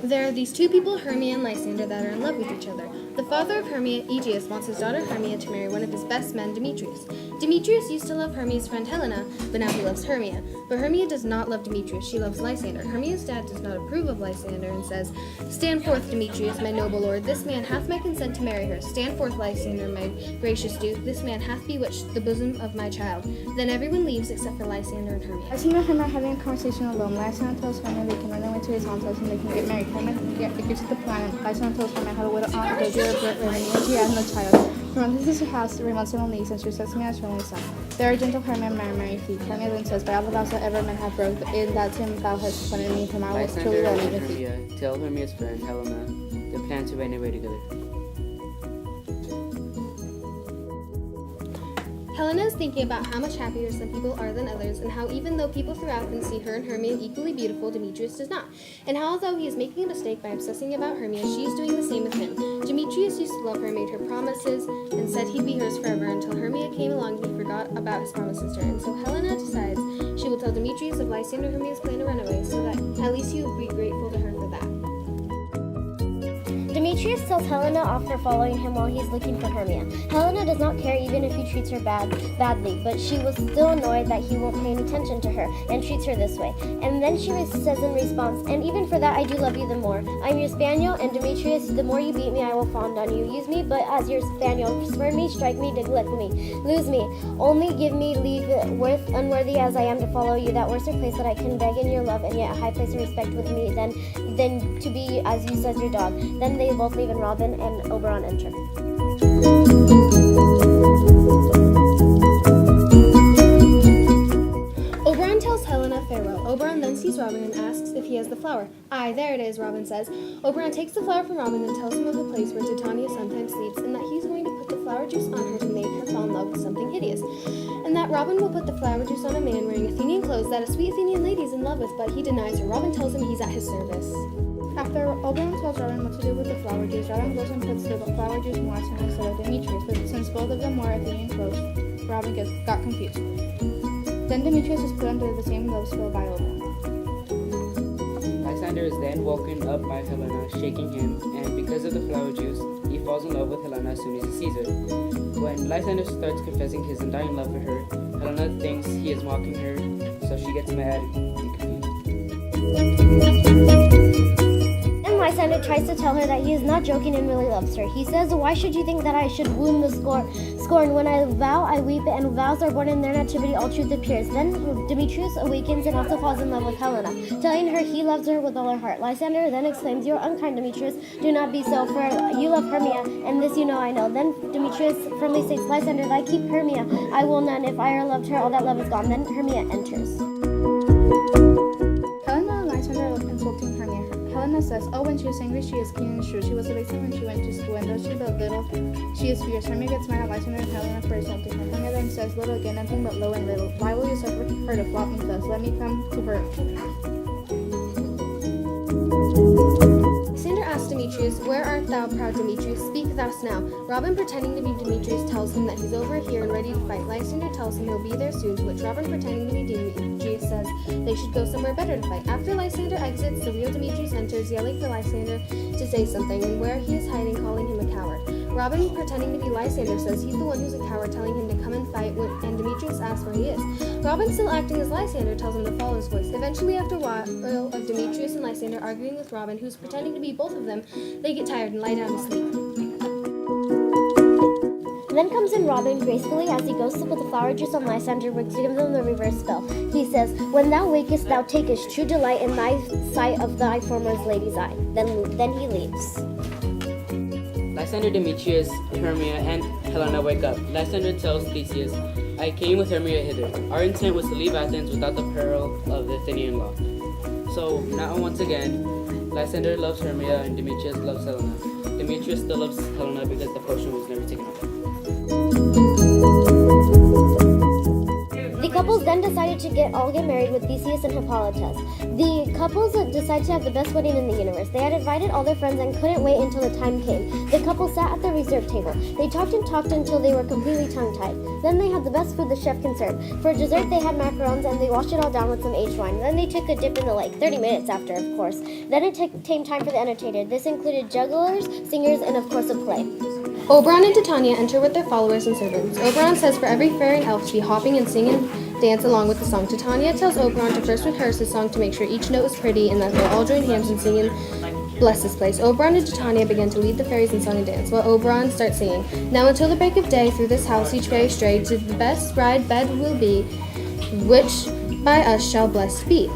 There are these two people, Hermia and Lysander, that are in love with each other. The father of Hermia, Aegeus, wants his daughter Hermia to marry one of his best men, Demetrius. Demetrius used to love Hermia's friend Helena, but now he loves Hermia. But Hermia does not love Demetrius, she loves Lysander. Hermia's dad does not approve of Lysander and says, "Stand forth, Demetrius, my noble lord, this man hath my consent to marry her. Stand forth, Lysander, my gracious duke, this man hath bewitched the bosom of my child." Then everyone leaves except for Lysander and Hermia. Lysander and Hermia are having a conversation alone. Lysander tells Hermia they can run away to his aunt's house and they can get married. Hermia agrees to the plan. Lysander tells Hermia how to widow aunt Dogia and she has no child. He runs into her house, remonts and leaves, and she says to me as her only son. There are gentle Hermia and Mary feet. Hermia then says, "By all the vows that ever men have broke, in that him thou hast appointed me, whom I will truly Lysander love and with thee." Hermia tell Hermia's friend Helena they plan to run away together. Helena is thinking about how much happier some people are than others, and how even though people throughout Athens see her and Hermia equally beautiful, Demetrius does not. And how although he is making a mistake by obsessing about Hermia, she is doing the same with him. Demetrius used to love her, made her promises, and said he'd be hers forever until Hermia came along and he forgot about his promises to her. And so Helena decides she will tell Demetrius of Lysander and Hermia's plan to run away, so that at least he will be grateful to her for that. Demetrius tells Helena off for following him while he's looking for Hermia. Helena does not care even if he treats her badly, but she was still annoyed that he won't pay any attention to her and treats her this way. And then she says in response, "And even for that I do love you the more. I'm your spaniel, and Demetrius, the more you beat me, I will fawn on you. Use me but as your spaniel. Spurn me, strike me, neglect me, lose me. Only give me leave worth unworthy as I am to follow you, that worse place that I can beg in your love, and yet a high place of respect with me than to be as used as your dog." Then they both leave and Robin and Oberon enter. Oberon tells Helena farewell. Oberon then sees Robin and asks if he has the flower. "Aye, there it is," Robin says. Oberon takes the flower from Robin and tells him of the place where Titania sometimes sleeps, and that he's going to put the flower juice on her to make her fall in love with something hideous. And that Robin will put the flower juice on a man wearing Athenian clothes that a sweet Athenian lady is in love with, but he denies her. Robin tells him he's at his service. After Oberon tells Robin what to do with the flower juice, Robin goes and puts the flower juice in Lysander instead of Demetrius, but since both of them wore Athenian clothes, Robin got confused. Then Demetrius is put under the same love spell by Oberon. Lysander is then woken up by Helena shaking him, and because of the flower juice, he falls in love with Helena as soon as he sees her. When Lysander starts confessing his undying love for her, Helena thinks he is mocking her, so she gets mad and confused. Lysander tries to tell her that he is not joking and really loves her. He says, "Why should you think that I should wound the scorn? When I vow, I weep, and vows are born in their nativity, all truth appears." Then Demetrius awakens and also falls in love with Helena, telling her he loves her with all her heart. Lysander then exclaims, "You are unkind, Demetrius. Do not be so, for you love Hermia, and this you know I know." Then Demetrius firmly states, "Lysander, thy keep Hermia. I will none. If I loved her, all that love is gone." Then Hermia enters. Helena and Lysander are insulting Hermia. Helena says, "Oh, when she is angry, she is keen and shrewd. She was a vixen when she went to school, and though she but little, she is fierce." Hermia gets mad at Lysander and Helena for insulting her. Hermia then says, "Little again, nothing but low and little. Why will you suffer her to flaunt me thus? Let me come to her." Lysander asks Demetrius, "Where art thou, proud Demetrius? Speak thou now." Robin, pretending to be Demetrius, tells him that he's over here and ready to fight. Lysander tells him he'll be there soon, to which Robin, pretending to be Demetrius, says they should go somewhere better to fight. After Lysander exits, the real Demetrius enters, yelling for Lysander to say something, and where he is hiding, calling him a coward. Robin, pretending to be Lysander, says he's the one who's a coward, telling him to come and fight, and Demetrius asks where he is. Robin, still acting as Lysander, tells him to follow his voice. Eventually, after a while of Demetrius and Lysander arguing with Robin, who's pretending to be both of them, they get tired and lie down to sleep. Then comes in Robin gracefully as he goes to put the flower juice on Lysander to give them the reverse spell. He says, "When thou wakest, thou takest true delight in thy sight of thy former lady's eye." Then he leaves. Lysander, Demetrius, Hermia, and Helena wake up. Lysander tells Theseus, "I came with Hermia hither. Our intent was to leave Athens without the peril of the Athenian law." So now once again, Lysander loves Hermia and Demetrius loves Helena. Demetrius still loves Helena because the potion was never taken away. The couples then decided to all get married with Theseus and Hippolytus. The couples decided to have the best wedding in the universe. They had invited all their friends and couldn't wait until the time came. The couple sat at the reserved table. They talked and talked until they were completely tongue-tied. Then they had the best food the chef can serve. For dessert, they had macarons and they washed it all down with some aged wine. Then they took a dip in the lake, 30 minutes after, of course. Then it came time for the entertainer. This included jugglers, singers, and of course a play. Oberon and Titania enter with their followers and servants. Oberon says for every fairy and elf to be hopping and sing and dance along with the song. Titania tells Oberon to first rehearse the song to make sure each note is pretty and that they'll all join hands in singing Bless This Place. Oberon and Titania begin to lead the fairies in song and dance, while Oberon starts singing. Now until the break of day, through this house each fairy stray, to the best bride bed will be, which by us shall blessed be.